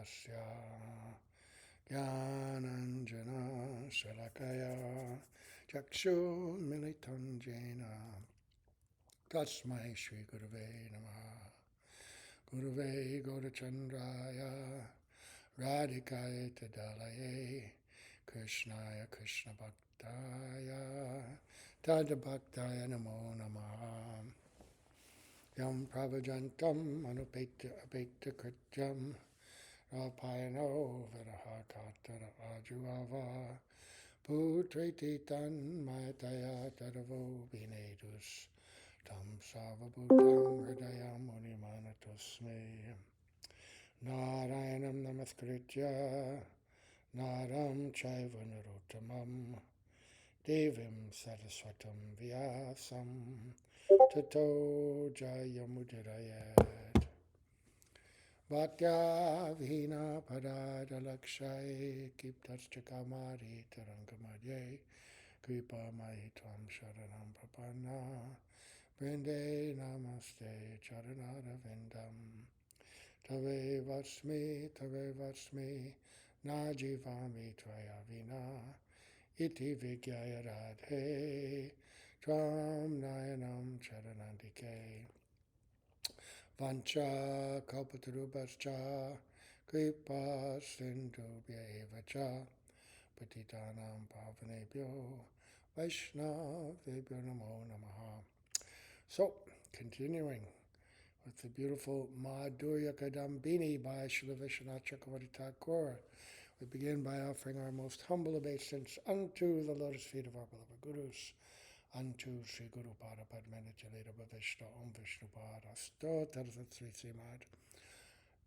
Tasya Jnananjana Shalakaya Chakshunmilitam Jena Tasmai Shri Gurave Namaha Gurave Gaurachandraya Radhikaya Tadalaye Krishnaya Krishna Bhaktaya Tadabhaktaya Namo Namaha Yam Pravajantam Anupeta Apeta Krityam Rapayano Viraha Katara Ajuava Putriti Tan Mayataya Tadavo Vinedus Tam Savabhutam Hridayam Munimanatusme Narayanam Namaskritya Naram Chaiva Narottamam Devim Saraswatam Vyasam Tato Jayamudirayat Bhaktya Vihina Padada Lakshai Kiptaschakamari Tarangamadye Kripa Mahitvam Sharanam Prapanna Brinde Namaste Charanara Vindam Tave Vatsmi Najivami Tvaya Vina Iti Vigyaya Radhe Tvam Nayanam Charanandike Vancha Kalpatarubhascha Kripa Sindhubhya Evacha Patitanam Pavanebhyo Vaishnavebhyo Namo Namaha. So, continuing with the beautiful Madhurya Kadambini by Srila Vishwanath Chakravarti Thakur. We begin by offering our most humble obeisance unto the lotus feet of our beloved Gurus, unto Sri Guru Pada Padmanachalita Bhavishta Om Vishnu Pada Stotarsat Sri Srimad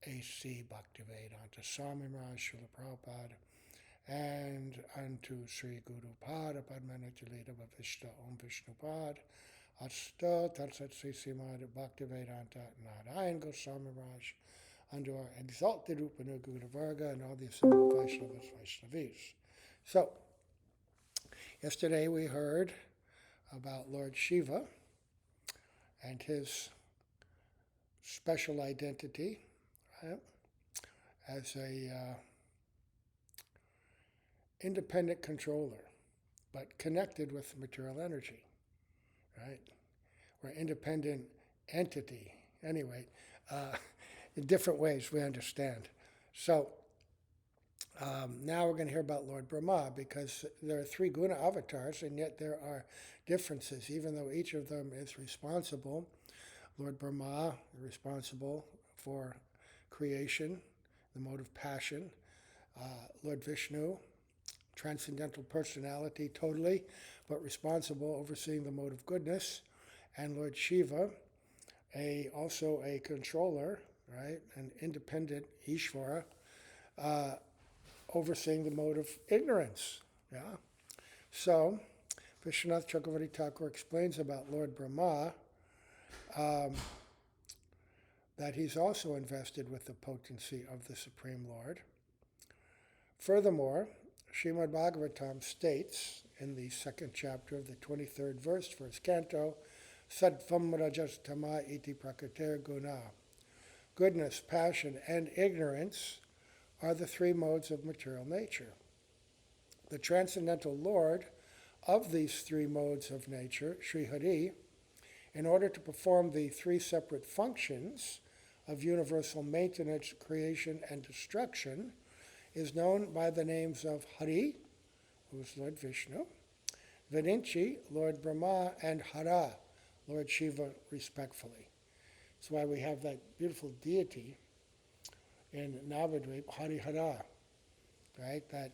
A.C. Bhaktivedanta Swami Maharaj Srila Prabhupada, and unto Sri Guru Pada Padmanachalita Bhavishta Om Vishnu Pada Stotarsat Sri Srimad Bhaktivedanta Narayan Goswami Maharaj, under our exalted Upanagura Varga and all the assembled Vaishnavas, Vaishnavis. So, yesterday we heard about Lord Shiva and his special identity, right, as a independent controller, but connected with material energy, right? We're an independent entity. Anyway, in different ways we understand. So now we're going to hear about Lord Brahma, because there are three guna avatars, and yet there are differences, even though each of them is responsible. Lord Brahma is responsible for creation, the mode of passion. Lord Vishnu, transcendental personality totally, but responsible, overseeing the mode of goodness. And Lord Shiva, also a controller, right, an independent Ishvara, overseeing the mode of ignorance. Yeah. So, Vishwanath Chakravarti Thakur explains about Lord Brahma that he's also invested with the potency of the Supreme Lord. Furthermore, Srimad Bhagavatam states in the second chapter of the 23rd verse, first canto, Sattvam Rajas Tama iti Prakriter Guna. Goodness, passion, and ignorance are the three modes of material nature. The transcendental Lord of these three modes of nature, Sri Hari, in order to perform the three separate functions of universal maintenance, creation, and destruction, is known by the names of Hari, who is Lord Vishnu, Vininchi, Lord Brahma, and Hara, Lord Shiva, respectfully. That's why we have that beautiful deity in Navadvip, Harihara, right? That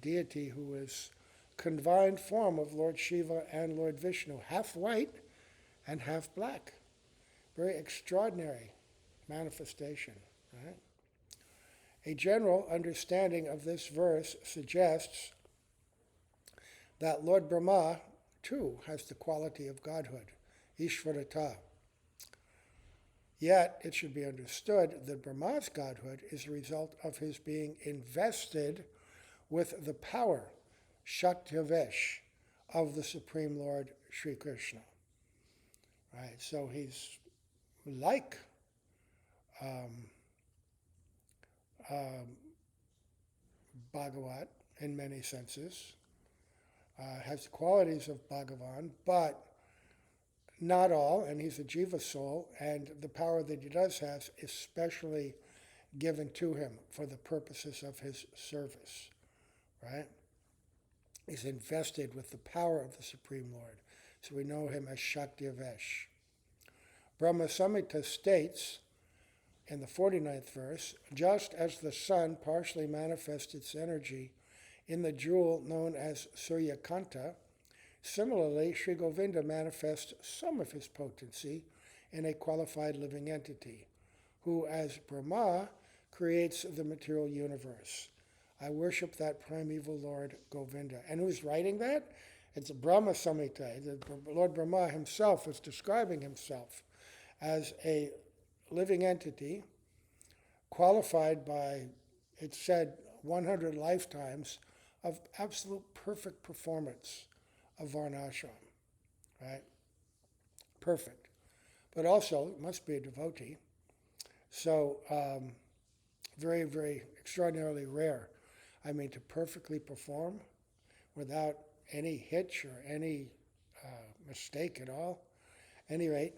deity who is combined form of Lord Shiva and Lord Vishnu, half white and half black. Very extraordinary manifestation, right? A general understanding of this verse suggests that Lord Brahma, too, has the quality of godhood, Ishvarata. Yet, it should be understood that Brahma's godhood is a result of his being invested with the power, Shaktivesh, of the Supreme Lord Sri Krishna. Right, so he's like Bhagavat in many senses, has the qualities of Bhagavan, but not all, and he's a jiva soul, and the power that he does have is specially given to him for the purposes of his service, right? He's invested with the power of the Supreme Lord. So we know him as Shakti-Avesh. Brahma Samhita states in the 49th verse, just as the sun partially manifests its energy in the jewel known as Suryakanta, similarly, Sri Govinda manifests some of his potency in a qualified living entity, who, as Brahma, creates the material universe. I worship that primeval Lord Govinda. And who's writing that? It's Brahma Samhita. The Lord Brahma himself is describing himself as a living entity qualified by, it said, 100 lifetimes of absolute perfect performance of Varnashram, right? Perfect. But also, it must be a devotee. So, very, very extraordinarily rare. I mean, to perfectly perform without any hitch or any mistake at all. At any rate,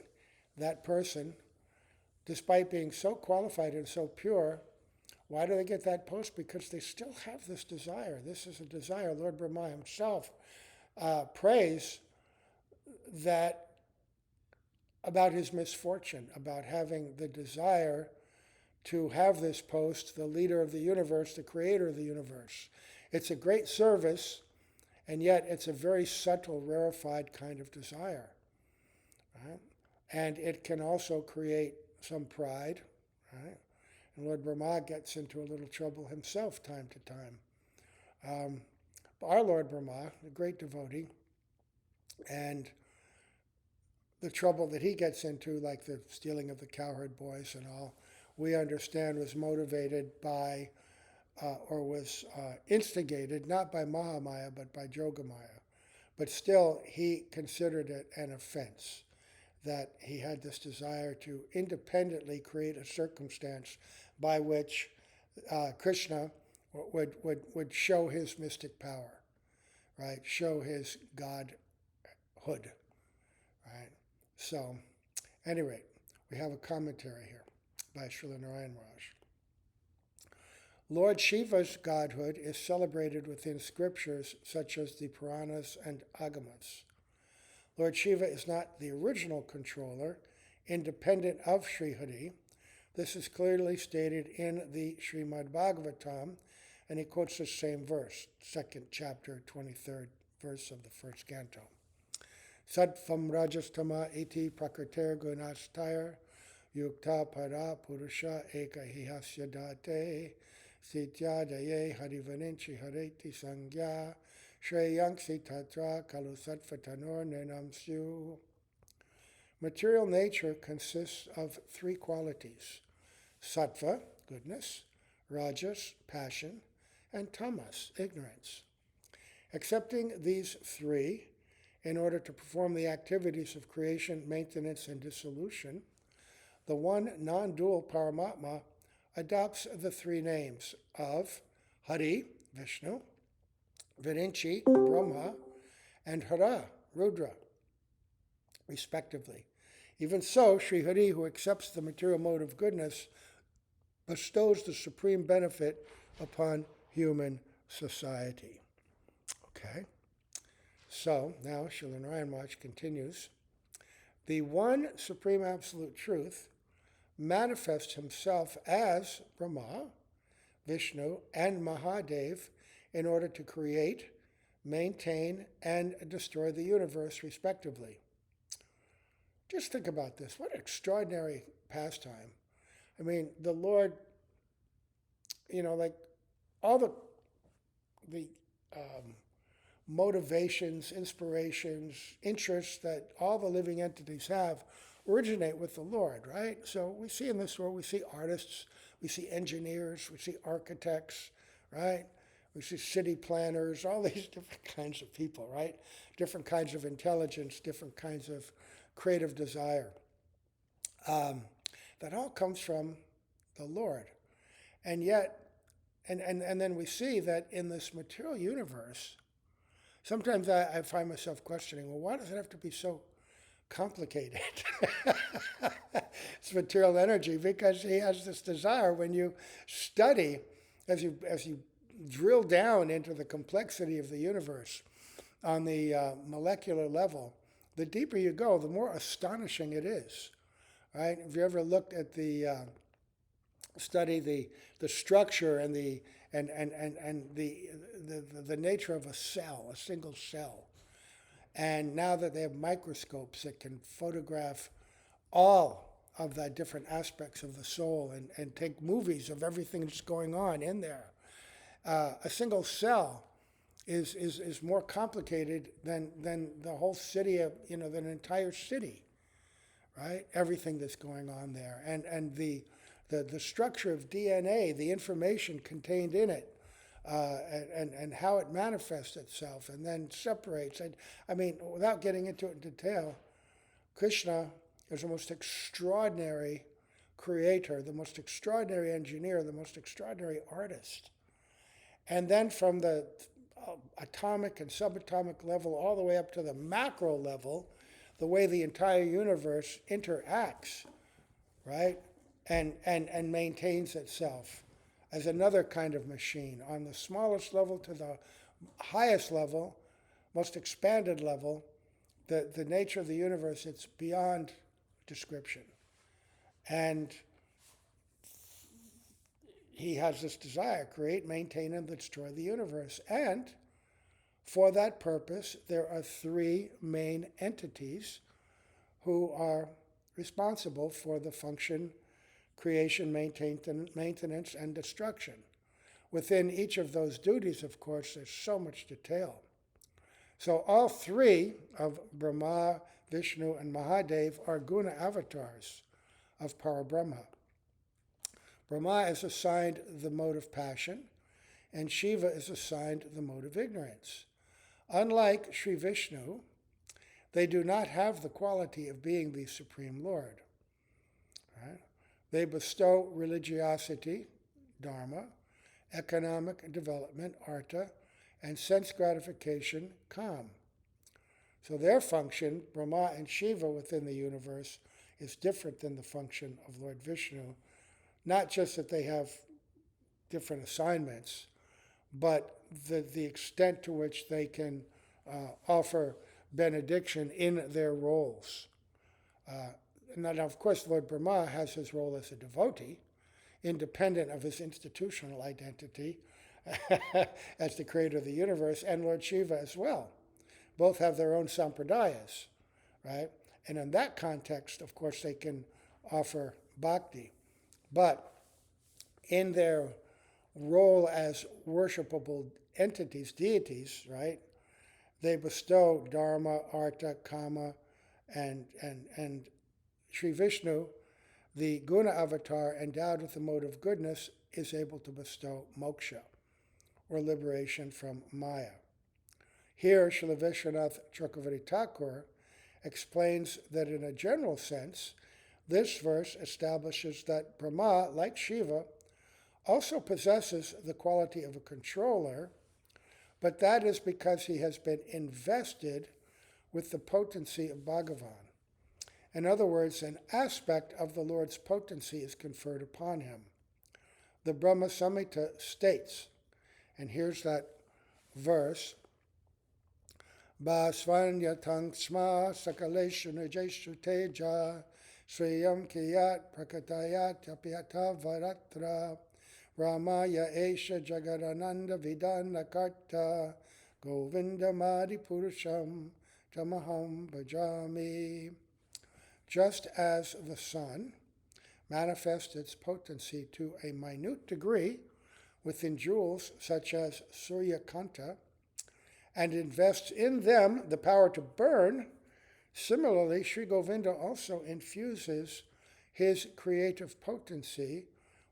that person, despite being so qualified and so pure, why do they get that post? Because they still have this desire. This is a desire. Lord Brahma himself prays that about his misfortune, about having the desire to have this post, the leader of the universe, the creator of the universe. It's a great service, and yet it's a very subtle, rarefied kind of desire. Right? And it can also create some pride. Right? And Lord Brahma gets into a little trouble himself time to time. Our Lord Brahma, a great devotee, and the trouble that he gets into, like the stealing of the cowherd boys and all, we understand was motivated by, or was instigated, not by Mahamaya, but by Jogamaya. But still, he considered it an offense, that he had this desire to independently create a circumstance by which Krishna would show his mystic power, right? Show his godhood, right? So, anyway, we have a commentary here by Srila Narayan Raj. Lord Shiva's godhood is celebrated within scriptures such as the Puranas and Agamas. Lord Shiva is not the original controller, independent of Sri Hari. This is clearly stated in the Srimad Bhagavatam, and he quotes the same verse, 2nd chapter, 23rd verse of the first canto. Sattvam rajastama iti prakrtir gunastayar yukta para purusha ekahihasya date sityadaye harivaninchi hareti sangya shreyangsi tatra kalu sattvatanor nenamsyu. Material nature consists of three qualities: sattva, goodness; rajas, passion; and tamas, ignorance. Accepting these three, in order to perform the activities of creation, maintenance, and dissolution, the one non-dual Paramatma adopts the three names of Hari, Vishnu; Virinchi, Brahma; and Hara, Rudra, respectively. Even so, Sri Hari, who accepts the material mode of goodness, bestows the supreme benefit upon human society. Okay? So, now Srila Narayan Raj continues. The one supreme absolute truth manifests himself as Brahma, Vishnu, and Mahadev in order to create, maintain, and destroy the universe, respectively. Just think about this. What an extraordinary pastime. I mean, the Lord, like all the motivations, inspirations, interests that all the living entities have originate with the Lord, right? So we see in this world, we see artists, we see engineers, we see architects, right? We see city planners, all these different kinds of people, right? Different kinds of intelligence, different kinds of creative desire. That all comes from the Lord. And yet, and then we see that in this material universe, sometimes I find myself questioning, well, why does it have to be so complicated? It's material energy, because he has this desire when you study, as you drill down into the complexity of the universe on the molecular level, the deeper you go, the more astonishing it is. Right? Have you ever looked at study the structure and the nature of a cell, a single cell? And now that they have microscopes that can photograph all of the different aspects of the soul and take movies of everything that's going on in there, a single cell is more complicated than the whole city of, than an entire city, right? Everything that's going on there. And the structure of DNA, the information contained in it, and how it manifests itself and then separates. I mean, without getting into it in detail, Krishna is the most extraordinary creator, the most extraordinary engineer, the most extraordinary artist. And then from the atomic and subatomic level all the way up to the macro level, the way the entire universe interacts, right, and maintains itself as another kind of machine, on the smallest level to the highest level, most expanded level, the nature of the universe, it's beyond description. And he has this desire, create, maintain, and destroy the universe. And for that purpose, there are three main entities who are responsible for the function, creation, maintenance, and destruction. Within each of those duties, of course, there's so much detail. So all three of Brahma, Vishnu, and Mahadev are guna avatars of Parabrahma. Brahma is assigned the mode of passion, and Shiva is assigned the mode of ignorance. Unlike Sri Vishnu, they do not have the quality of being the Supreme Lord. Right? They bestow religiosity, dharma, economic development, artha, and sense gratification, kam. So their function, Brahma and Shiva within the universe, is different than the function of Lord Vishnu. Not just that they have different assignments, but the extent to which they can offer benediction in their roles. Now, of course, Lord Brahma has his role as a devotee, independent of his institutional identity as the creator of the universe, and Lord Shiva as well. Both have their own sampradayas, right? And in that context, of course, they can offer bhakti. But in their role as worshipable entities, deities, right, they bestow dharma, artha, kama, and Sri Vishnu, the guna avatar endowed with the mode of goodness, is able to bestow moksha, or liberation from maya. Here, Srila Vishwanath Chakravarti Thakur explains that in a general sense, this verse establishes that Brahma, like Shiva, also possesses the quality of a controller, but that is because he has been invested with the potency of Bhagavan. In other words, an aspect of the Lord's potency is conferred upon him. The Brahma Samhita states, and here's that verse, Bhasvanyatang sma sakaleshu najeshu teja sriyam kiyat prakatayat apyata varatra Ramaya esha jagadananda vidana karta govinda madi purusham tamaham bhajami. Just as the sun manifests its potency to a minute degree within jewels such as Suryakanta and invests in them the power to burn, similarly, Sri Govinda also infuses his creative potency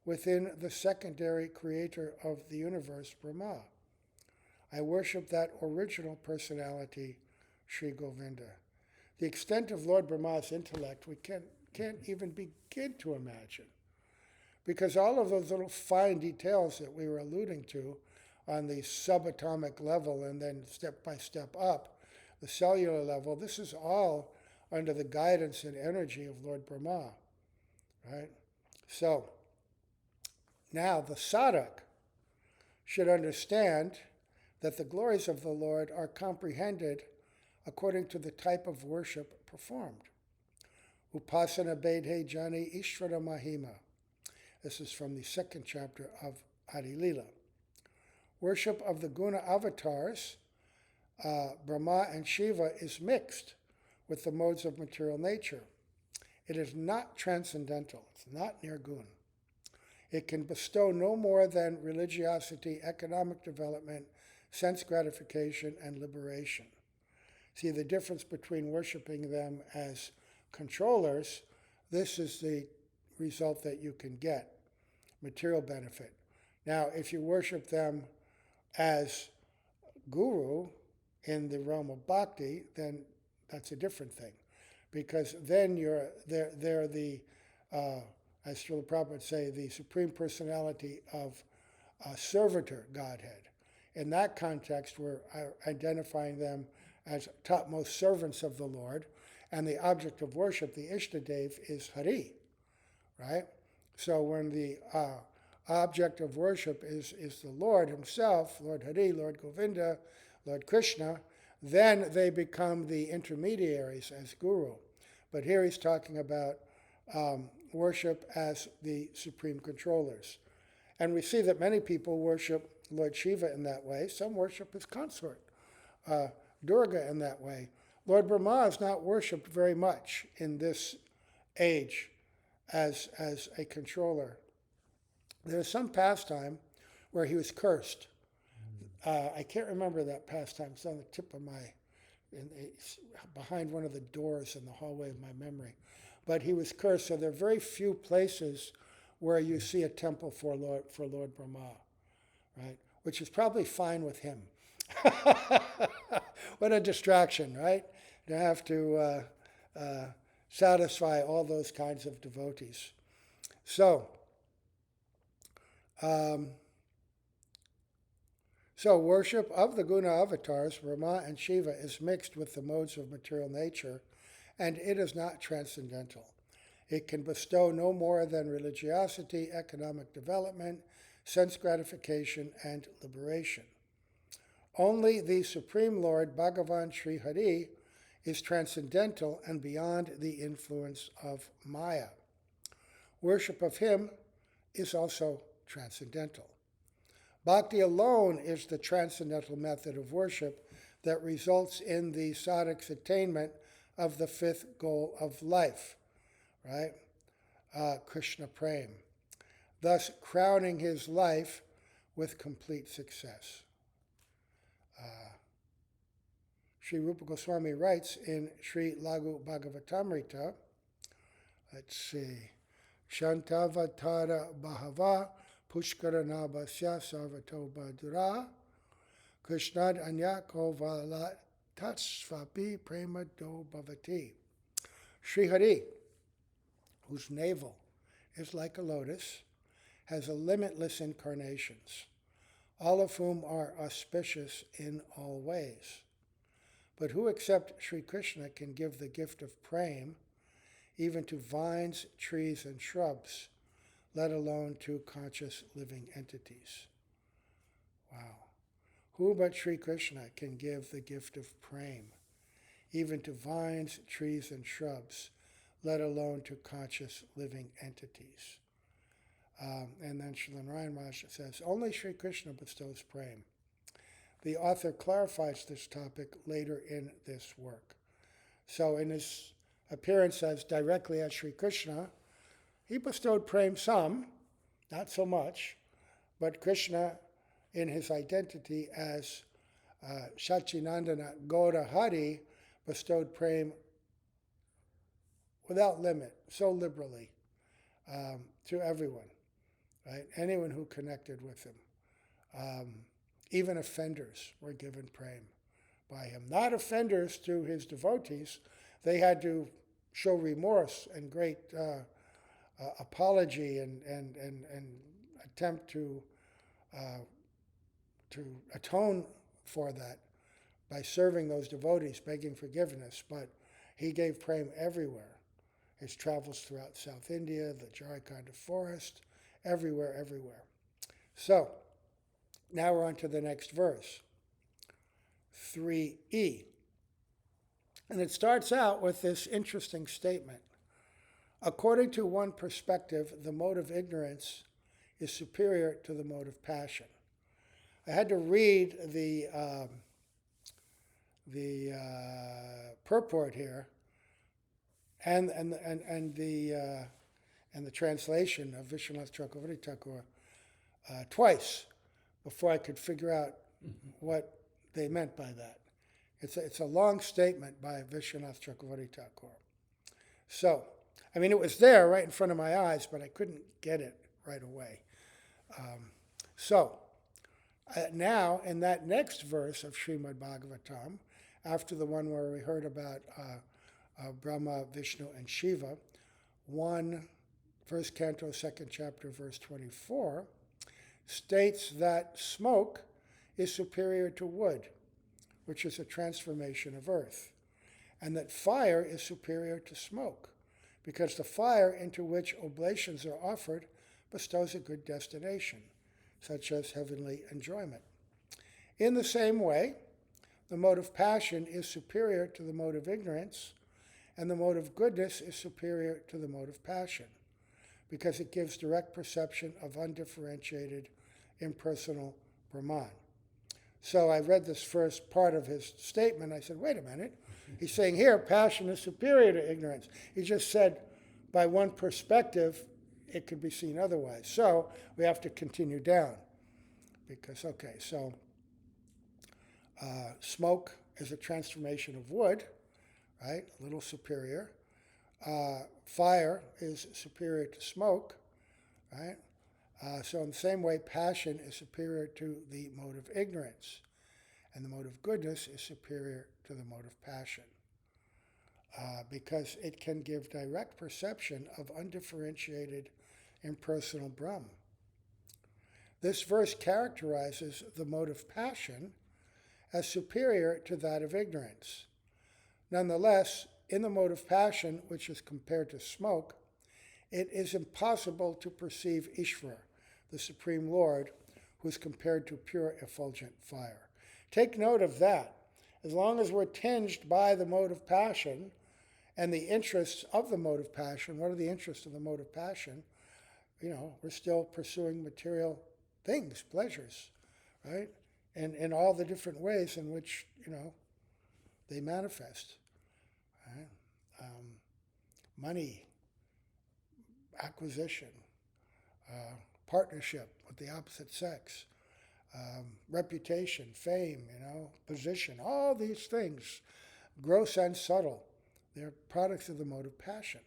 within the secondary creator of the universe, Brahma. I worship that original personality, Sri Govinda. The extent of Lord Brahma's intellect we can't even begin to imagine. because all of those little fine details that we were alluding to on the subatomic level and then step by step up, the cellular level, this is all under the guidance and energy of Lord Brahma, right? So now the sadhak should understand that the glories of the Lord are comprehended according to the type of worship performed. Upasana Bedhe Jani Ishvara Mahima. This is from the second chapter of Adi Lila. Worship of the guna avatars, Brahma and Shiva, is mixed with the modes of material nature. It is not transcendental. It's not nirgun. It can bestow no more than religiosity, economic development, sense gratification, and liberation. See the difference between worshiping them as controllers. This is the result that you can get, material benefit. Now, if you worship them as guru in the realm of bhakti, then that's a different thing, because then they're the, as Srila Prabhupada would say, the supreme personality of servitor Godhead. In that context, we're identifying them as topmost servants of the Lord, and the object of worship, the Ishtadev, is Hari, right? So when the object of worship is the Lord himself, Lord Hari, Lord Govinda, Lord Krishna, then they become the intermediaries as guru. But here he's talking about worship as the supreme controllers. And we see that many people worship Lord Shiva in that way. Some worship his consort, Durga, in that way. Lord Brahma is not worshipped very much in this age as a controller. There's some pastime where he was cursed. I can't remember that pastime. It's on the tip of it's behind one of the doors in the hallway of my memory. But he was cursed, so there are very few places where you see a temple for Lord Brahma, right? Which is probably fine with him. What a distraction, right? To have to satisfy all those kinds of devotees. So worship of the guna avatars, Brahma and Shiva, is mixed with the modes of material nature, and it is not transcendental. It can bestow no more than religiosity, economic development, sense gratification, and liberation. Only the Supreme Lord, Bhagavan Sri Hari, is transcendental and beyond the influence of Maya. Worship of him is also transcendental. Bhakti alone is the transcendental method of worship that results in the sadhak's attainment of the fifth goal of life, right? Krishna Prem, thus crowning his life with complete success. Sri Rupa Goswami writes in Sri Lagu Bhagavatamrita, let's see, Shantavatara Bahava Pushkaranabhasya Sarvato Badura Krishnad Anyako Valat Tatsvapi Prema Do Bhavati. Sri Hari, whose navel is like a lotus, has a limitless incarnations, all of whom are auspicious in all ways. But who except Sri Krishna can give the gift of prem, even to vines, trees, and shrubs, let alone to conscious living entities? Wow. Who but Sri Krishna can give the gift of prem, even to vines, trees, and shrubs, let alone to conscious living entities? And then Srila Narayan Maharaj says, only Sri Krishna bestows prem. The author clarifies this topic later in this work. So in his appearance as directly as Sri Krishna, he bestowed prem some, not so much, but Krishna in his identity as Shachinandana Gaura Hari bestowed prem without limit, so liberally, to everyone, right? Anyone who connected with him. Even offenders were given prem by him. Not offenders to his devotees. They had to show remorse and great apology and attempt uh, to atone for that by serving those devotees, begging forgiveness. But he gave prema everywhere. His travels throughout South India, the Jharkhand forest, everywhere, everywhere. So, now we're on to the next verse, 3e. And it starts out with this interesting statement. According to one perspective, the mode of ignorance is superior to the mode of passion. I had to read the purport here and the translation of Vishwanath Chakravarti Thakur twice before I could figure out what they meant by that. It's a long statement by Vishwanath Chakravarti Thakur. So, I mean, it was there right in front of my eyes, but I couldn't get it right away. Now, in that next verse of Srimad Bhagavatam, after the one where we heard about Brahma, Vishnu, and Shiva, 1st Canto, 2nd chapter, verse 24, states that smoke is superior to wood, which is a transformation of earth, and that fire is superior to smoke, because the fire into which oblations are offered bestows a good destination, such as heavenly enjoyment. In the same way, the mode of passion is superior to the mode of ignorance, and the mode of goodness is superior to the mode of passion, because it gives direct perception of undifferentiated, impersonal Brahman. So I read this first part of his statement. I said, wait a minute. He's saying here, passion is superior to ignorance. He just said, by one perspective, it could be seen otherwise. So we have to continue down. Because, smoke is a transformation of wood, right? A little superior. Fire is superior to smoke, right? So in the same way, passion is superior to the mode of ignorance, and the mode of goodness is superior to the mode of passion, because it can give direct perception of undifferentiated, impersonal Brahm. This verse characterizes the mode of passion as superior to that of ignorance. Nonetheless, in the mode of passion, which is compared to smoke, it is impossible to perceive Ishvara, the Supreme Lord, who is compared to pure effulgent fire. Take note of that. As long as we're tinged by the mode of passion and the interests of the mode of passion, what are the interests of the mode of passion? We're still pursuing material things, pleasures, right? And in all the different ways in which, they manifest. Right? Money, acquisition, partnership with the opposite sex, reputation, fame, position, all these things, gross and subtle, they're products of the mode of passion.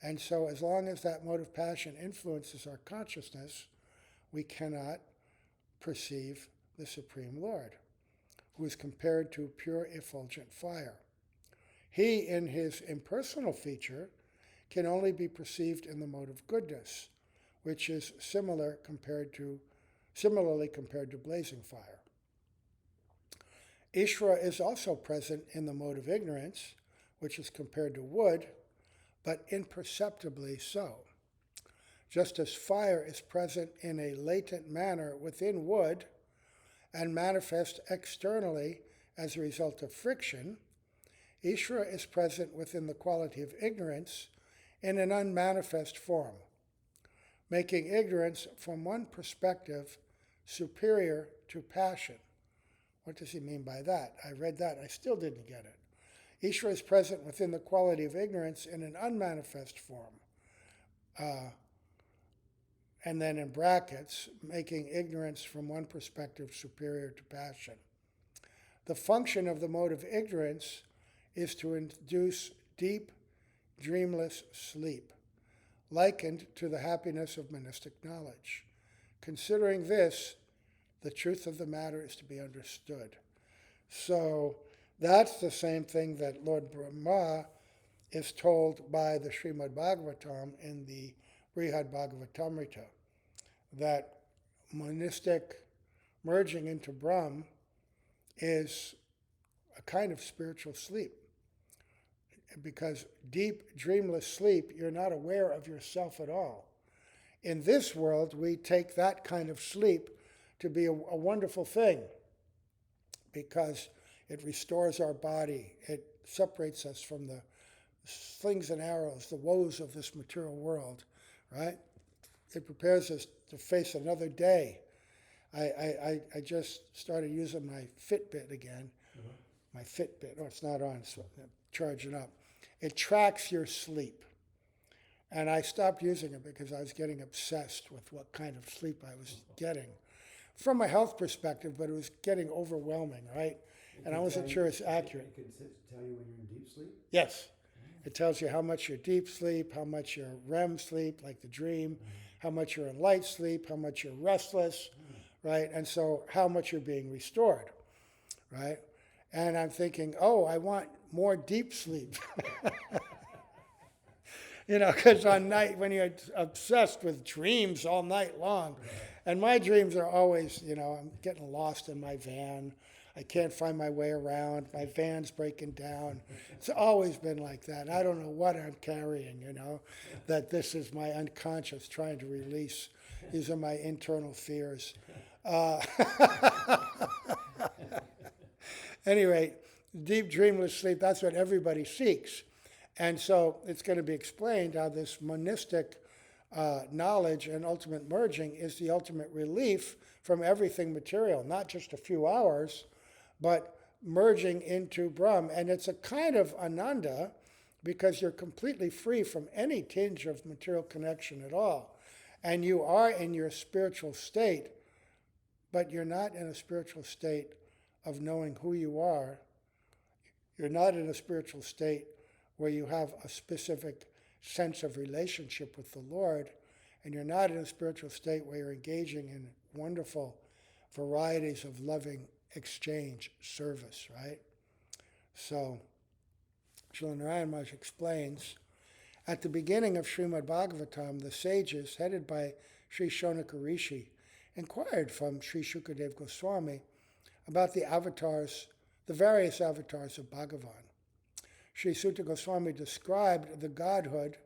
And so as long as that mode of passion influences our consciousness, we cannot perceive the Supreme Lord, who is compared to pure effulgent fire. He, in his impersonal feature, can only be perceived in the mode of goodness, which is similarly compared to blazing fire. Ishvara is also present in the mode of ignorance, which is compared to wood, but imperceptibly so. Just as fire is present in a latent manner within wood and manifest externally as a result of friction, Ishvara is present within the quality of ignorance in an unmanifest form, making ignorance from one perspective superior to passion. What does he mean by that? I read that, I still didn't get it. Ishvara is present within the quality of ignorance in an unmanifest form. And then in brackets, making ignorance from one perspective superior to passion. The function of the mode of ignorance is to induce deep, dreamless sleep, likened to the happiness of monistic knowledge. Considering this, the truth of the matter is to be understood. So that's the same thing that Lord Brahma is told by the Srimad Bhagavatam in the Brihad Bhagavatamrita, that monistic merging into Brahm is a kind of spiritual sleep. Because deep, dreamless sleep, you're not aware of yourself at all. In this world, we take that kind of sleep to be a wonderful thing because it restores our body. It separates us from the slings and arrows, the woes of this material world, right? It prepares us to face another day. I just started using my Fitbit again. My Fitbit. Oh, it's not on, so I'm charging up. It tracks your sleep. And I stopped using it because I was getting obsessed with what kind of sleep I was getting. From a health perspective, but it was getting overwhelming, right? And I wasn't sure it's accurate. It can tell you when you're in deep sleep? Yes. It tells you how much you're deep sleep, how much you're REM sleep, like the dream, how much you're in light sleep, how much you're restless, right? And so how much you're being restored, right? And I'm thinking, oh, I want more deep sleep. Because on night, when you're obsessed with dreams all night long, and my dreams are always, I'm getting lost in my van. I can't find my way around. My van's breaking down. It's always been like that. I don't know what I'm carrying, that this is my unconscious trying to release. These are my internal fears. Anyway, deep dreamless sleep, that's what everybody seeks. And so it's going to be explained how this monistic knowledge and ultimate merging is the ultimate relief from everything material, not just a few hours, but merging into Brahm. And it's a kind of ananda because you're completely free from any tinge of material connection at all. And you are in your spiritual state, but you're not in a spiritual state of knowing who you are. You're not in a spiritual state where you have a specific sense of relationship with the Lord, and you're not in a spiritual state where you're engaging in wonderful varieties of loving exchange, service, right? So, Srila Narayan Maharaj explains, at the beginning of Srimad Bhagavatam, the sages, headed by Sri Shonaka Rishi, inquired from Sri Shukadev Goswami about the avatars, the various avatars of Bhagavan. Sri Sutta Goswami described the godhood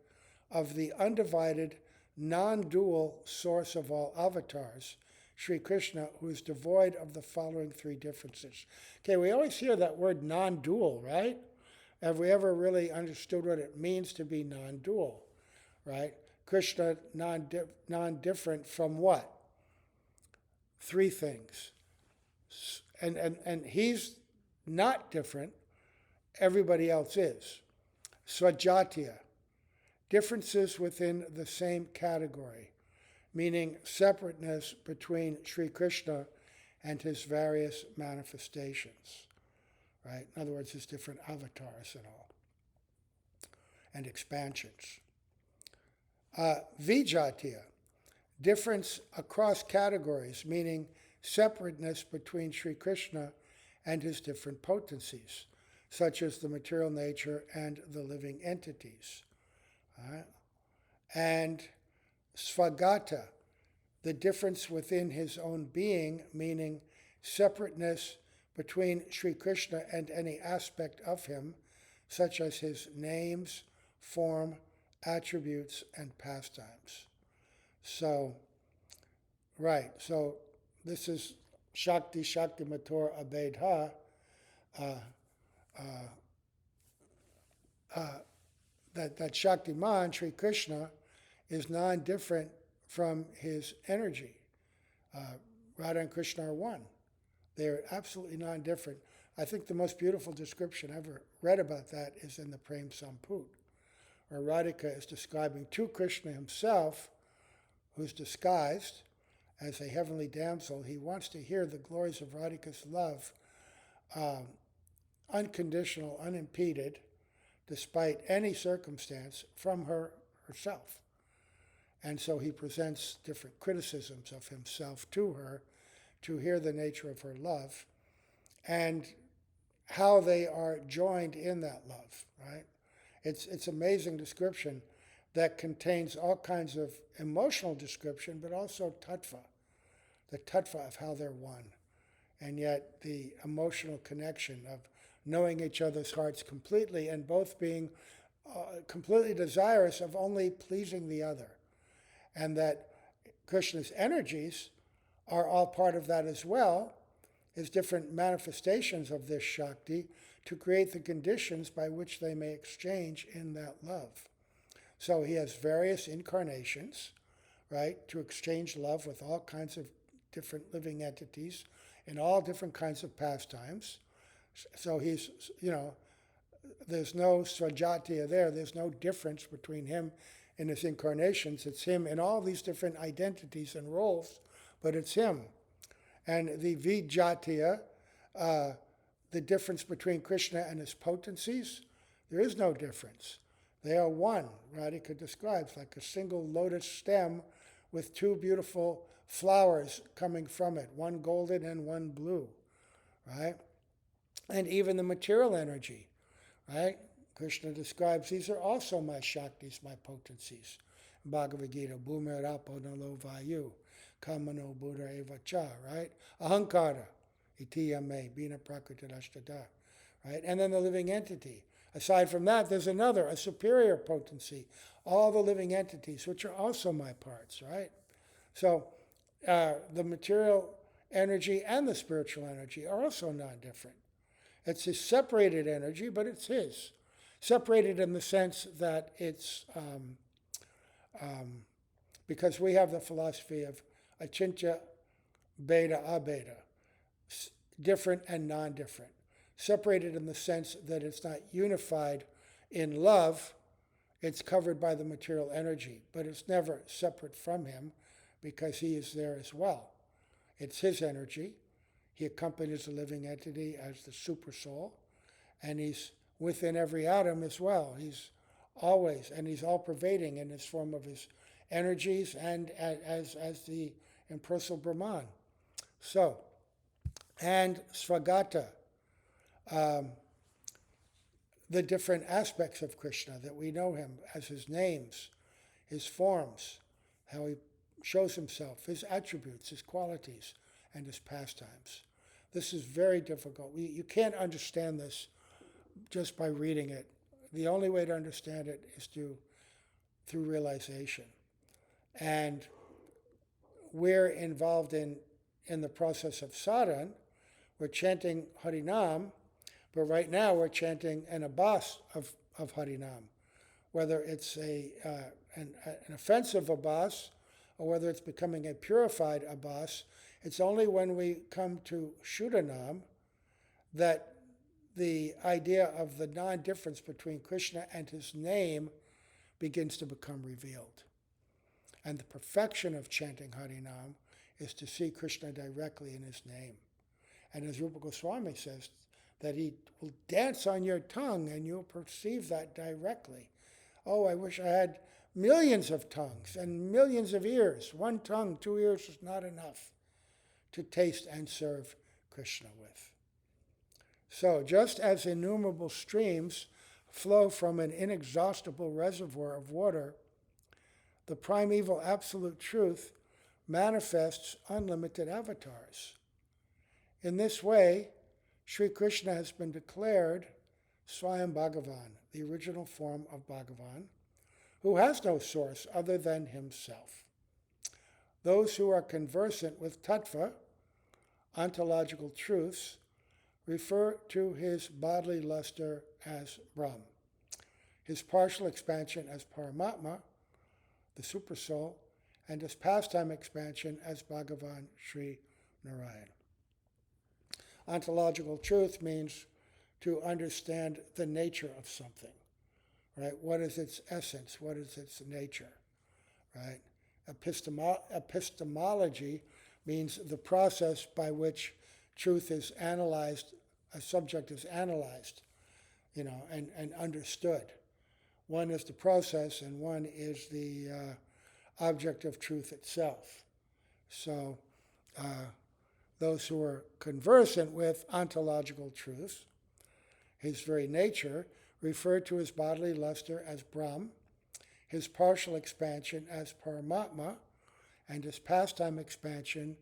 of the undivided, non-dual source of all avatars, Sri Krishna, who is devoid of the following three differences. Okay, we always hear that word non-dual, right? Have we ever really understood what it means to be non-dual, right? Krishna non-different from what? Three things. And he's not different. Everybody else is. Svajatiya, differences within the same category, meaning separateness between Sri Krishna and his various manifestations, right? In other words, his different avatars and all, and expansions. Vijatiya, difference across categories, meaning separateness between Sri Krishna and his different potencies, such as the material nature and the living entities. And Svagata, the difference within his own being, meaning separateness between Sri Krishna and any aspect of him, such as his names, form, attributes, and pastimes. So, right, so this is Shakti Mator Abedha, that Shaktiman, Sri Krishna, is non-different from his energy. Radha and Krishna are one. They are absolutely non-different. I think the most beautiful description I ever read about that is in the Prem Samput, where Radhika is describing to Krishna himself, who's disguised as a heavenly damsel. He wants to hear the glories of Radhika's love, unconditional, unimpeded, despite any circumstance, from herself. And so he presents different criticisms of himself to her to hear the nature of her love and how they are joined in that love, right? It's amazing description that contains all kinds of emotional description, but also tattva, the tattva of how they're one. And yet the emotional connection of knowing each other's hearts completely and both being completely desirous of only pleasing the other. And that Krishna's energies are all part of that as well, as different manifestations of this Shakti to create the conditions by which they may exchange in that love. So he has various incarnations, right, to exchange love with all kinds of different living entities in all different kinds of pastimes. So he's, there's no swajatiya there. There's no difference between him and his incarnations. It's him in all these different identities and roles, but it's him. And the vijatiya, the difference between Krishna and his potencies, there is no difference. They are one. Radhika describes like a single lotus stem with two beautiful flowers coming from it, one golden and one blue, right? And even the material energy, right? Krishna describes these are also my Shaktis, my potencies. Bhagavad Gita, Bhumi Rapo Nalo Vayu, Kamano Buddha Eva Cha, right? Ahankara, Itiyame, Bina Prakriti Ashtada, right? And then the living entity. Aside from that, there's another, a superior potency. All the living entities, which are also my parts, right? So the material energy and the spiritual energy are also non-different. It's his separated energy, but it's his. Separated in the sense that it's, because we have the philosophy of achintya, beta, abeta, different and non-different. Separated in the sense that it's not unified in love, it's covered by the material energy, but it's never separate from him because he is there as well. It's his energy. He accompanies the living entity as the super soul, and he's within every atom as well. He's always, and he's all-pervading in his form of his energies and as the impersonal Brahman. So, and Svagata, the different aspects of Krishna that we know him as his names, his forms, how he shows himself, his attributes, his qualities, and his pastimes. This is very difficult. You can't understand this just by reading it. The only way to understand it is through realization. And we're involved in the process of sadhana. We're chanting Harinam, but right now we're chanting an abhas of Harinam, whether it's an offensive abhas or whether it's becoming a purified abhas. It's only when we come to Shuddhanam that the idea of the non-difference between Krishna and his name begins to become revealed. And the perfection of chanting Harinam is to see Krishna directly in his name. And as Rupa Goswami says, that he will dance on your tongue and you'll perceive that directly. Oh, I wish I had millions of tongues and millions of ears. One tongue, 2 ears is not enough to taste and serve Krishna with. So just as innumerable streams flow from an inexhaustible reservoir of water, the primeval absolute truth manifests unlimited avatars. In this way, Sri Krishna has been declared Swayam Bhagavan, the original form of Bhagavan, who has no source other than himself. Those who are conversant with tattva, ontological truths, refer to his bodily luster as Brahm, his partial expansion as Paramatma, the Supersoul, and his pastime expansion as Bhagavan Sri Narayan. Ontological truth means to understand the nature of something, right? What is its essence? What is its nature, right? Epistemology means the process by which truth is analyzed, a subject is analyzed, and understood. One is the process and one is the object of truth itself. So those who are conversant with ontological truth, his very nature, referred to his bodily luster as Brahm, his partial expansion as Paramatma, and his pastime expansion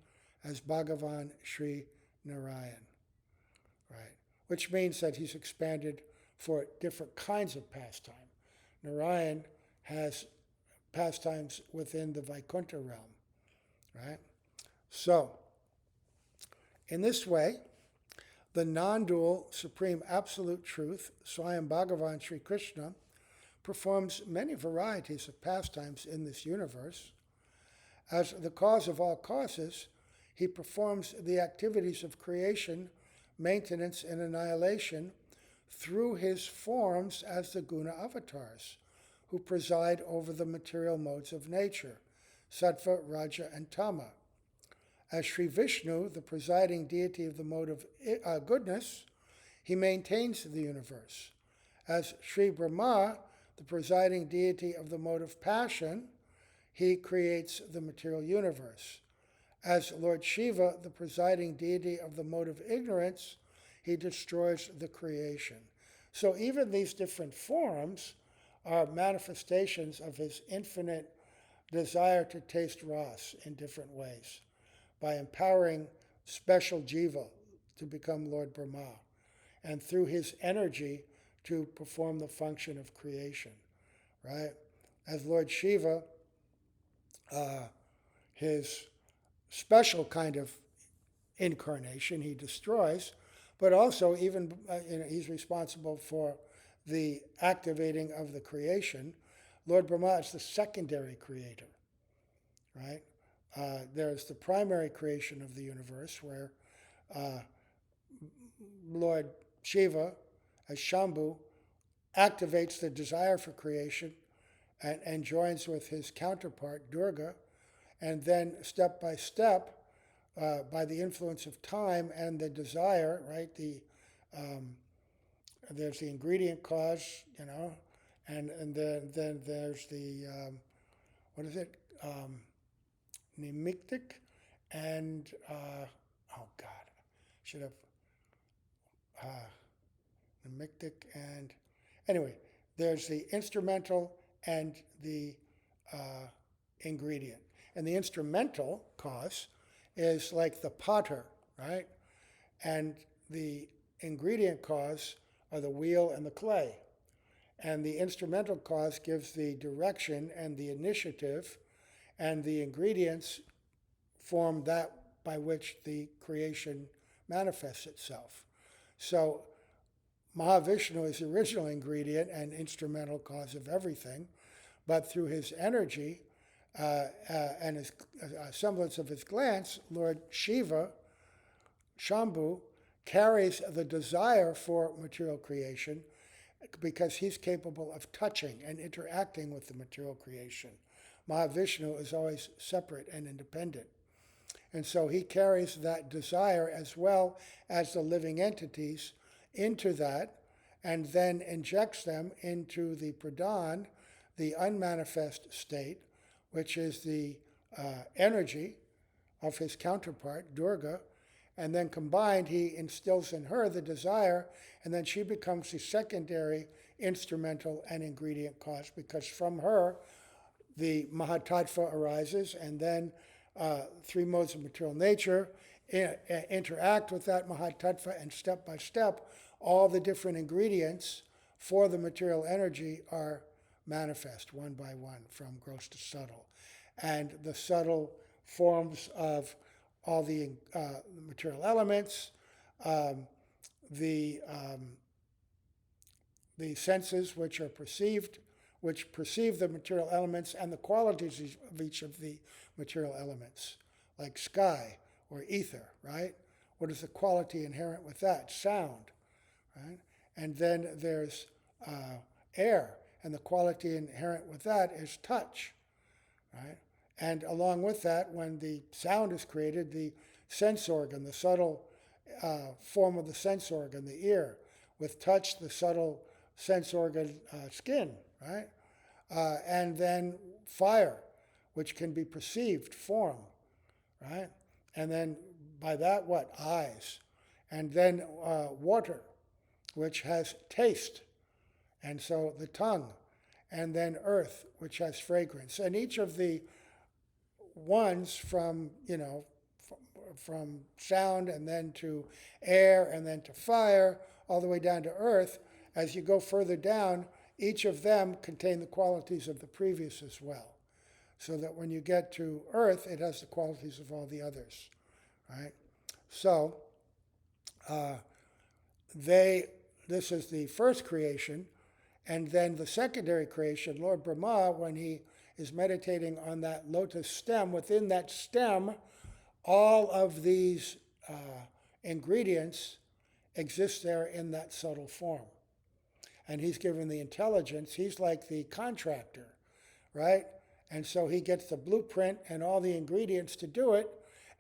as Bhagavan Sri Narayan, right? Which means that he's expanded for different kinds of pastime. Narayan has pastimes within the Vaikuntha realm, right? So, in this way, the non-dual supreme absolute truth, Swayam Bhagavan Sri Krishna, performs many varieties of pastimes in this universe. As the cause of all causes, he performs the activities of creation, maintenance, and annihilation through his forms as the guna avatars, who preside over the material modes of nature, sattva, raja, and tama. As Sri Vishnu, the presiding deity of the mode of goodness, he maintains the universe. As Sri Brahma, the presiding deity of the mode of passion, he creates the material universe. As Lord Shiva, the presiding deity of the mode of ignorance, he destroys the creation. So even these different forms are manifestations of his infinite desire to taste ras in different ways, by empowering special jiva to become Lord Brahma, and through his energy to perform the function of creation, right? As Lord Shiva, his special kind of incarnation, he destroys, but also even he's responsible for the activating of the creation. Lord Brahma is the secondary creator, right? There's the primary creation of the universe where Lord Shiva, as Shambhu, activates the desire for creation and joins with his counterpart, Durga, and then step by step, by the influence of time and the desire, right? There's the ingredient cause, and then there's the, what is it? Nimictic and, oh God, should have, nimictic and, anyway, there's the instrumental and the ingredient. And the instrumental cause is like the potter, right? And the ingredient cause are the wheel and the clay. And the instrumental cause gives the direction and the initiative, and the ingredients form that by which the creation manifests itself. So Mahavishnu is the original ingredient and instrumental cause of everything, but through his energy and his semblance of his glance, Lord Shiva, Shambhu, carries the desire for material creation because he's capable of touching and interacting with the material creation. Mahavishnu is always separate and independent. And so he carries that desire as well as the living entities into that, and then injects them into the pradhan, the unmanifest state, which is the energy of his counterpart, Durga, and then combined he instills in her the desire, and then she becomes the secondary instrumental and ingredient cause, because from her the Mahatattva arises, and then three modes of material nature interact with that Mahatattva, and step by step all the different ingredients for the material energy are manifest one by one from gross to subtle. And the subtle forms of all the material elements, the senses which are perceived, which perceive the material elements and the qualities of each of the material elements, like sky or ether, right? What is the quality inherent with that? Sound, right? And then there's air, and the quality inherent with that is touch, right? And along with that, when the sound is created, the sense organ, the subtle form of the sense organ, the ear, with touch, the subtle sense organ, skin, right? And then fire, which can be perceived, form, right? And then by that, what? Eyes. And then water, which has taste And so the tongue, and then earth, which has fragrance. And each of the ones from, from sound and then to air and then to fire, all the way down to earth, as you go further down, each of them contain the qualities of the previous as well. So that when you get to earth, it has the qualities of all the others, right? So, this is the first creation, and then the secondary creation, Lord Brahma, when he is meditating on that lotus stem, within that stem, all of these ingredients exist there in that subtle form. And he's given the intelligence, he's like the contractor, right? And so he gets the blueprint and all the ingredients to do it,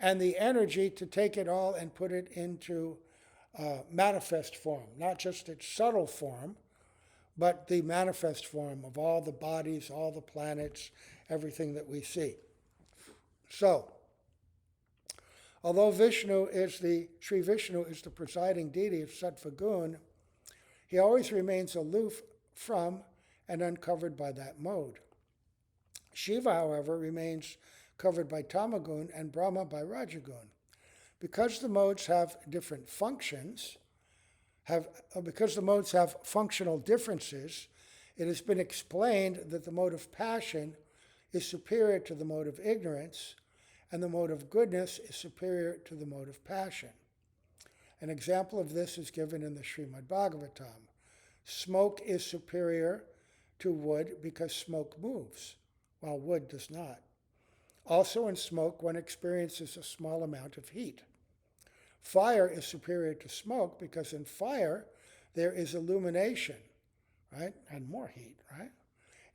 and the energy to take it all and put it into manifest form, not just its subtle form, but the manifest form of all the bodies, all the planets, everything that we see. So, although Sri Vishnu is the presiding deity of Sattva-gun, he always remains aloof from and uncovered by that mode. Shiva, however, remains covered by Tamagun and Brahma by Rajagun. Because the modes have different functions, because the modes have functional differences, it has been explained that the mode of passion is superior to the mode of ignorance, and the mode of goodness is superior to the mode of passion. An example of this is given in the Srimad Bhagavatam. Smoke is superior to wood because smoke moves, while wood does not. Also in smoke, one experiences a small amount of heat. Fire is superior to smoke because in fire there is illumination, right? And more heat, right?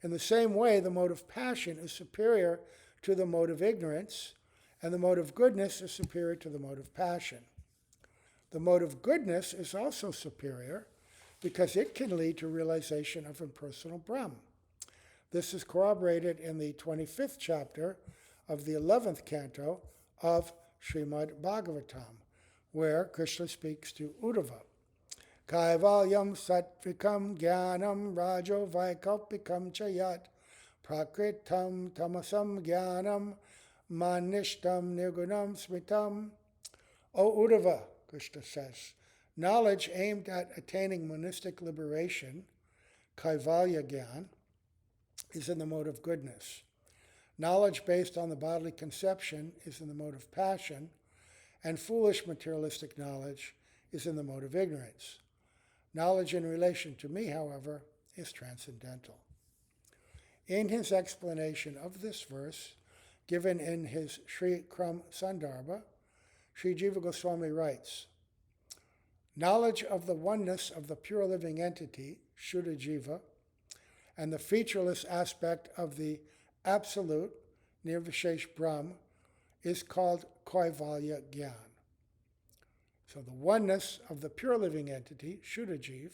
In the same way, the mode of passion is superior to the mode of ignorance, and the mode of goodness is superior to the mode of passion. The mode of goodness is also superior because it can lead to realization of impersonal Brahm. This is corroborated in the 25th chapter of the 11th canto of Srimad Bhagavatam, where Krishna speaks to Uddhava. Kaivalyam satvikam jnanam rajo vaikalpikam chayat prakritam tamasam jnanam manishtam nirgunam smitam. O Uddhava, Krishna says, knowledge aimed at attaining monistic liberation, Kaivalya Gyan, is in the mode of goodness. Knowledge based on the bodily conception is in the mode of passion, and foolish materialistic knowledge is in the mode of ignorance. Knowledge in relation to me, however, is transcendental. In his explanation of this verse, given in his Sri Kram Sandarbha, Sri Jiva Goswami writes, knowledge of the oneness of the pure living entity, Shuddha Jiva, and the featureless aspect of the absolute, Nirvishesh Brahm, is called Kaivalya Gyan. So the oneness of the pure living entity, Shuddha Jiva,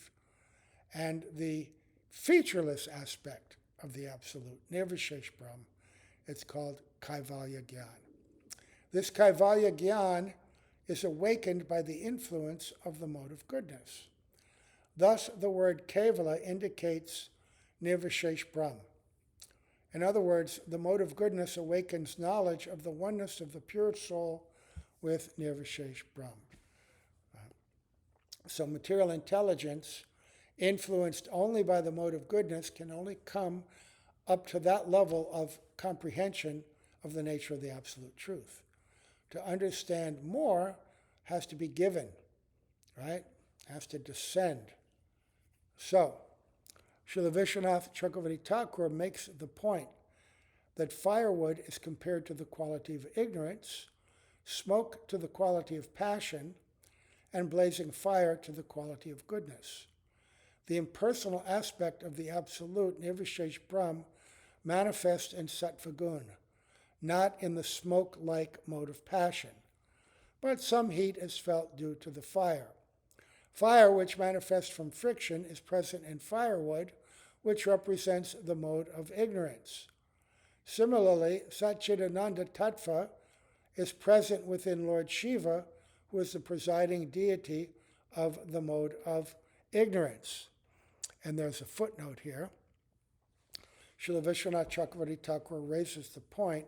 and the featureless aspect of the absolute, Nirvishesh Brahm, it's called Kaivalya Gyan. This Kaivalya Gyan is awakened by the influence of the mode of goodness. Thus, the word Kevala indicates Nirvishesh Brahm. In other words, the mode of goodness awakens knowledge of the oneness of the pure soul with Nirvishesh Brahm. So material intelligence, influenced only by the mode of goodness, can only come up to that level of comprehension of the nature of the absolute truth. To understand more has to be given, right? Has to descend. So, Srila Vishwanath Chakravarti Thakur makes the point that firewood is compared to the quality of ignorance, smoke to the quality of passion, and blazing fire to the quality of goodness. The impersonal aspect of the absolute, Nirvishesh Brahm, manifests in Sattva-gun, not in the smoke-like mode of passion, but some heat is felt due to the fire. Fire, which manifests from friction, is present in firewood, which represents the mode of ignorance. Similarly, Satchidananda Tattva is present within Lord Shiva, who is the presiding deity of the mode of ignorance. and there's a footnote here. Srila Vishwanath Chakravarti Thakur raises the point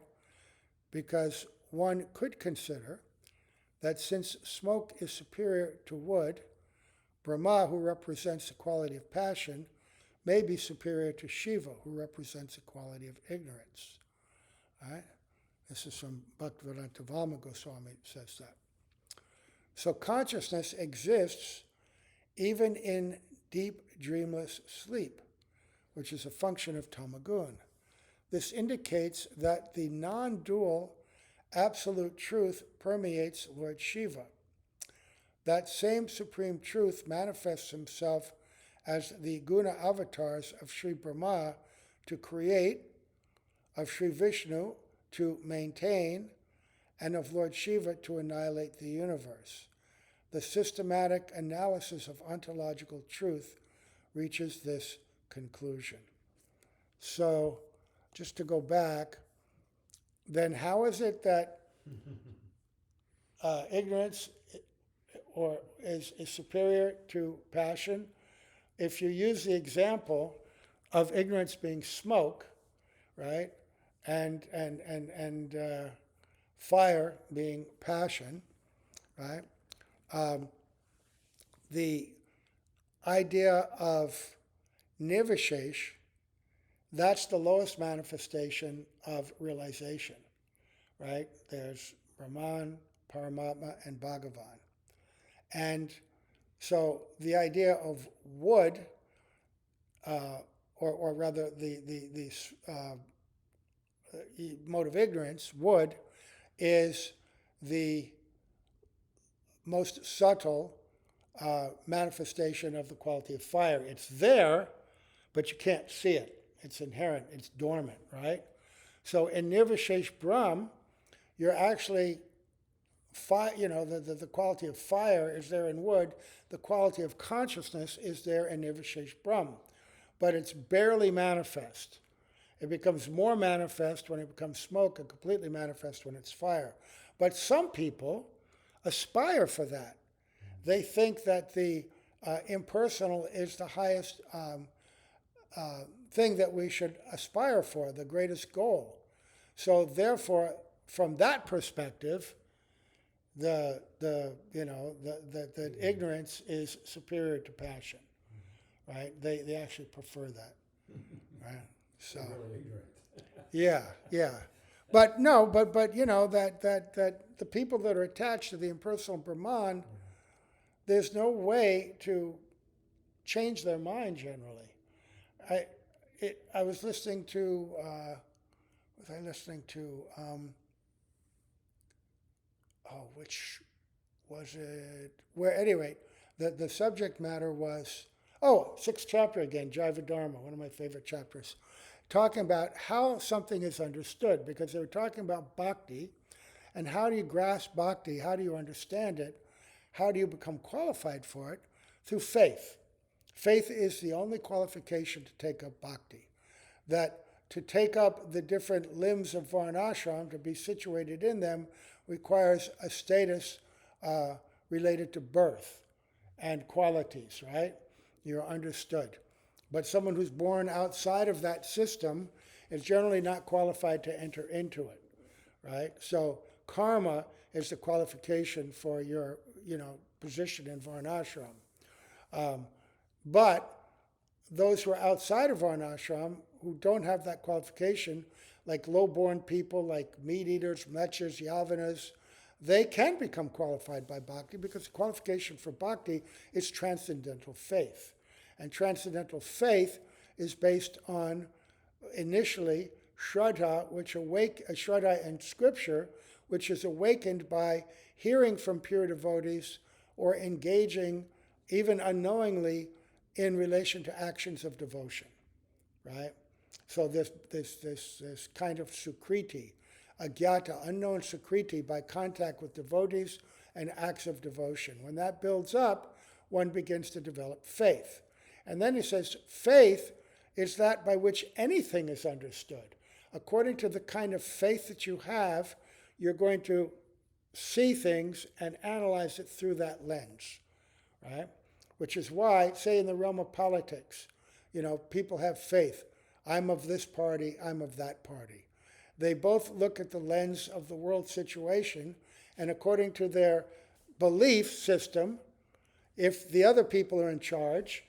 because one could consider that since smoke is superior to wood, Brahma, who represents the quality of passion, may be superior to Shiva, who represents the quality of ignorance. Right? This is from Bhaktivedanta Valma Goswami says that. So consciousness exists even in deep dreamless sleep, which is a function of tamagun. This indicates that the non-dual absolute truth permeates Lord Shiva. That same supreme truth manifests himself as the guna avatars of Sri Brahma to create, of Sri Vishnu to maintain, and of Lord Shiva to annihilate the universe. The systematic analysis of ontological truth reaches this conclusion. So, just to go back, then how is it that ignorance is superior to passion? If you use the example of ignorance being smoke, right, and fire being passion, right, the idea of nirvishesh, that's the lowest manifestation of realization, right? There's Brahman, Paramatma, and Bhagavan. And so the idea of wood, or rather the mode of ignorance, wood, is the most subtle manifestation of the quality of fire. It's there, but you can't see it. It's inherent, it's dormant, right? So in Nirvishesh Brahm, you're actually, the quality of fire is there in wood, the quality of consciousness is there in Nirvishesh Brahm, but it's barely manifest. It becomes more manifest when it becomes smoke and completely manifest when it's fire. But some people aspire for that. They think that the impersonal is the highest thing that we should aspire for, the greatest goal. So therefore, from that perspective, the ignorance is superior to passion, right? They actually prefer that, right? So really ignorant. yeah. But no, but you know that the people that are attached to the impersonal Brahman, there's no way to change their mind generally. I was listening to which was it? Where anyway, the subject matter was sixth chapter again, Jaiva Dharma, one of my favorite chapters, talking about how something is understood, because they were talking about bhakti, and how do you grasp bhakti, how do you understand it, how do you become qualified for it? Through faith. Faith is the only qualification to take up bhakti. That to take up the different limbs of varnashram, to be situated in them, requires a status related to birth and qualities, right? You're understood. But someone who's born outside of that system is generally not qualified to enter into it, right? So karma is the qualification for your, position in varnashram. But those who are outside of varnashram, who don't have that qualification, like low-born people, like meat-eaters, mechas, yavanas, they can become qualified by bhakti, because the qualification for bhakti is transcendental faith. And transcendental faith is based on, initially, shraddha, shraddha in scripture, which is awakened by hearing from pure devotees or engaging, even unknowingly, in relation to actions of devotion, right? So this kind of sukriti, agyata, unknown sukriti, by contact with devotees and acts of devotion. When that builds up, one begins to develop faith. And then he says, faith is that by which anything is understood. According to the kind of faith that you have, you're going to see things and analyze it through that lens, right? Which is why, say in the realm of politics, People have faith. I'm of this party, I'm of that party. They both look at the lens of the world situation, and according to their belief system, if the other people are in charge,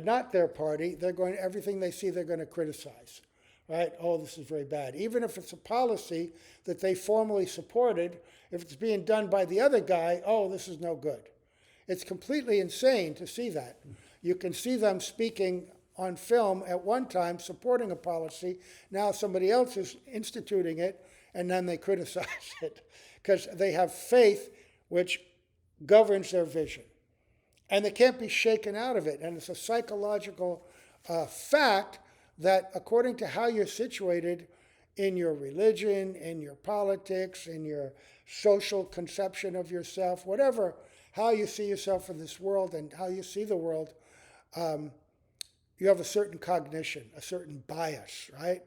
not their party, everything they see they're going to criticize. Right? Oh, this is very bad. Even if it's a policy that they formally supported, if it's being done by the other guy, oh, this is no good. It's completely insane to see that. You can see them speaking on film at one time, supporting a policy. Now somebody else is instituting it, and then they criticize it because they have faith which governs their vision. And they can't be shaken out of it. And it's a psychological fact that according to how you're situated in your religion, in your politics, in your social conception of yourself, whatever, how you see yourself in this world and how you see the world, you have a certain cognition, a certain bias, right?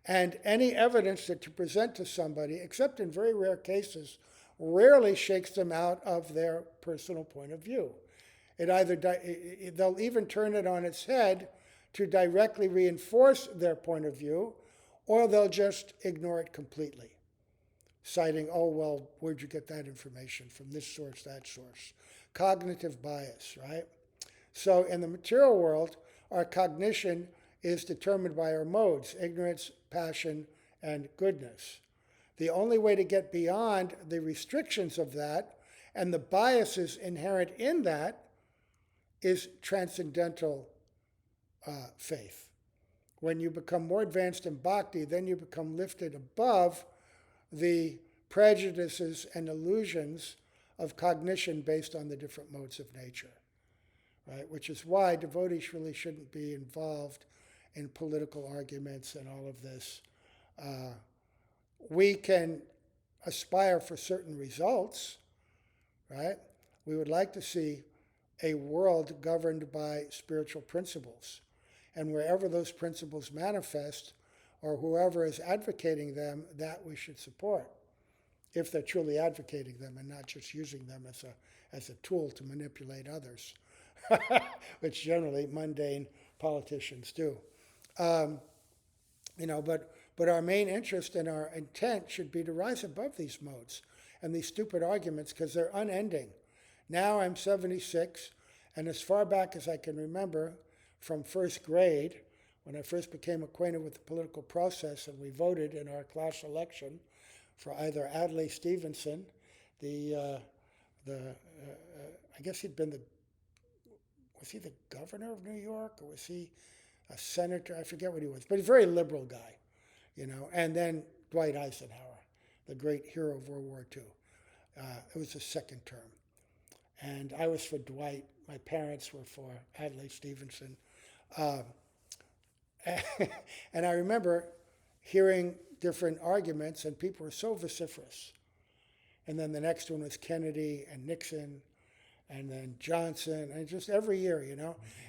And any evidence that you present to somebody, except in very rare cases, rarely shakes them out of their personal point of view. They'll even turn it on its head to directly reinforce their point of view, or they'll just ignore it completely, citing, oh, well, where'd you get that information? From this source, that source. Cognitive bias, right? So in the material world, our cognition is determined by our modes: ignorance, passion, and goodness. The only way to get beyond the restrictions of that and the biases inherent in that is transcendental faith. When you become more advanced in bhakti, then you become lifted above the prejudices and illusions of cognition based on the different modes of nature, right? Which is why devotees really shouldn't be involved in political arguments and all of this. We can aspire for certain results, right? We would like to see a world governed by spiritual principles. And wherever those principles manifest, or whoever is advocating them, that we should support, if they're truly advocating them and not just using them as a tool to manipulate others, which generally mundane politicians do. But our main interest and our intent should be to rise above these modes and these stupid arguments, because they're unending. Now I'm 76, and as far back as I can remember, from first grade, when I first became acquainted with the political process and we voted in our class election for either Adlai Stevenson, I guess was he the governor of New York, or was he a senator? I forget what he was, but he's a very liberal guy, and then Dwight Eisenhower, the great hero of World War II. It was his second term. And I was for Dwight. My parents were for Adlai Stevenson. And I remember hearing different arguments, and people were so vociferous. And then the next one was Kennedy and Nixon, and then Johnson, and just every year,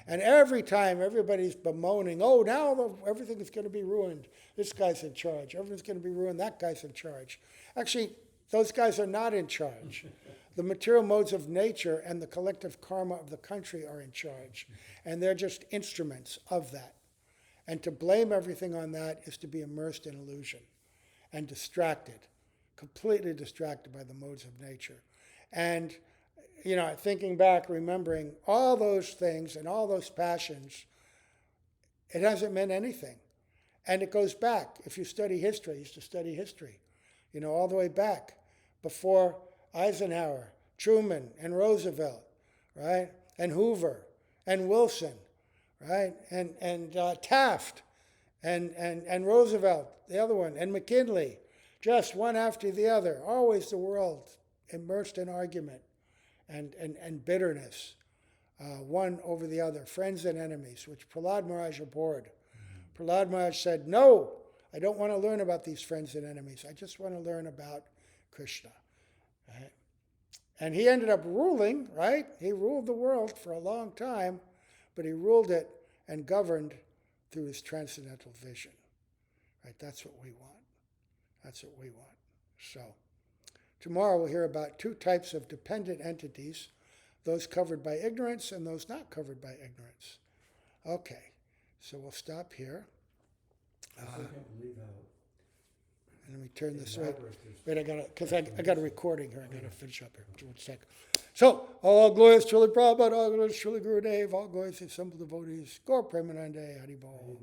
And every time everybody's bemoaning, oh, now everything is going to be ruined. This guy's in charge. Everything's going to be ruined. That guy's in charge. Actually, those guys are not in charge. The material modes of nature and the collective karma of the country are in charge. And they're just instruments of that. And to blame everything on that is to be immersed in illusion and distracted, completely distracted by the modes of nature. And, thinking back, remembering all those things and all those passions, it hasn't meant anything. And it goes back. If you study history, you used to study history, all the way back before Eisenhower, Truman, and Roosevelt, right? And Hoover, and Wilson, right? And Taft, and Roosevelt, the other one, and McKinley, just one after the other. Always the world immersed in argument and bitterness, one over the other, friends and enemies, which Prahlad Maharaj abhorred. Prahlad Maharaj said, no, I don't want to learn about these friends and enemies. I just want to learn about Krishna. Right? And he ended up ruling, right? He ruled the world for a long time, but he ruled it and governed through his transcendental vision. Right? That's what we want. That's what we want. So, tomorrow we'll hear about two types of dependent entities, those covered by ignorance and those not covered by ignorance. Okay. So we'll stop here. I still can't believe how. And let me turn this in right. Madras there's- Wait, I got a recording here. I got to finish up here. One sec. So, all glories truly Prabhupada, all glories truly Gurudev, all glories to simple devotees. Gaur Premanande, Haribol.